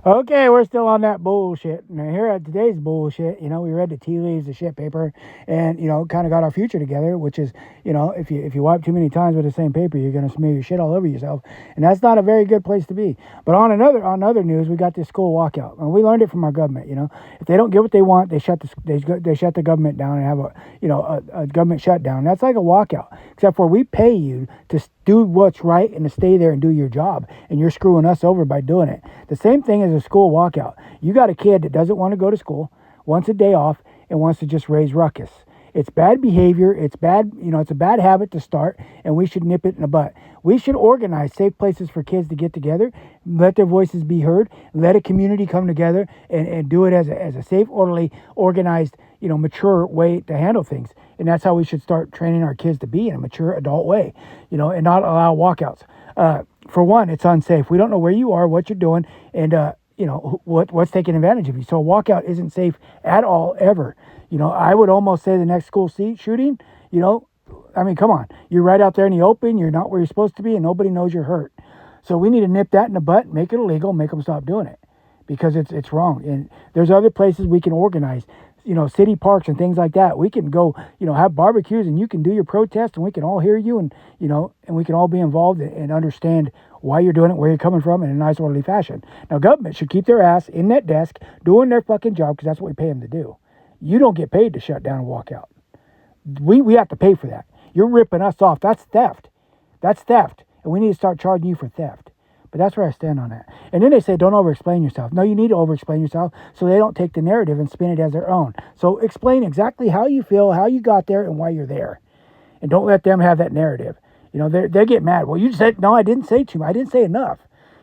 Okay, we're still on that bullshit. Now, here at today's bullshit, we read the tea leaves, the shit paper, and kind of got our future together. Which is, if you wipe too many times with the same paper, you're gonna smear your shit all over yourself, and that's not a very good place to be. But on other news, we got this school walkout, and we learned it from our government. If they don't get what they want, they shut the government down and have a government shutdown. That's like a walkout, except for we pay you to do what's right and to stay there and do your job, and you're screwing us over by doing it. The same thing as a school walkout. You got a kid that doesn't want to go to school, wants a day off, and wants to just raise ruckus. It's bad behavior. It's bad, it's a bad habit to start, and we should nip it in the butt. We should organize safe places for kids to get together, let their voices be heard, let a community come together and do it as a safe, orderly, organized, mature way to handle things. And that's how we should start training our kids to be in a mature adult way, and not allow walkouts. For one, it's unsafe. We don't know where you are, what you're doing, and what's taking advantage of you. So a walkout isn't safe at all, ever. I would almost say the next school shooting, I mean, come on. You're right out there in the open. You're not where you're supposed to be, and nobody knows you're hurt. So we need to nip that in the butt, make it illegal, make them stop doing it, because it's wrong. And there's other places we can organize, city parks and things like that. We can go, have barbecues, and you can do your protest, and we can all hear you, and and we can all be involved and understand why you're doing it, where you're coming from, in a nice, orderly fashion. Now, government should keep their ass in that desk doing their fucking job, because that's what we pay them to do. You don't get paid to shut down and walk out. We have to pay for that. You're ripping us off. That's theft. That's theft. And we need to start charging you for theft. But that's where I stand on that. And then they say, don't over-explain yourself. No, you need to over-explain yourself so they don't take the narrative and spin it as their own. So explain exactly how you feel, how you got there, and why you're there. And don't let them have that narrative. They get mad. Well, you said, no, I didn't say too much. I didn't say enough.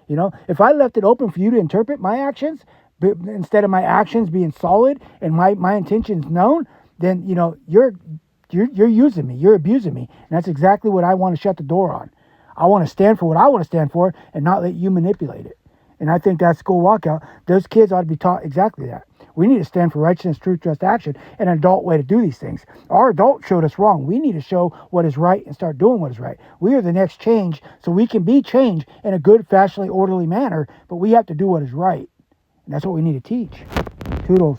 If I left it open for you to interpret my actions, but instead of my actions being solid and my intentions known, then, you're using me. You're abusing me. And that's exactly what I want to shut the door on. I want to stand for what I want to stand for and not let you manipulate it. And I think that school walkout, those kids ought to be taught exactly that. We need to stand for righteousness, truth, just action, and an adult way to do these things. Our adults showed us wrong. We need to show what is right and start doing what is right. We are the next change, so we can be changed in a good, fashionably, orderly manner, but we have to do what is right. And that's what we need to teach. Toodles.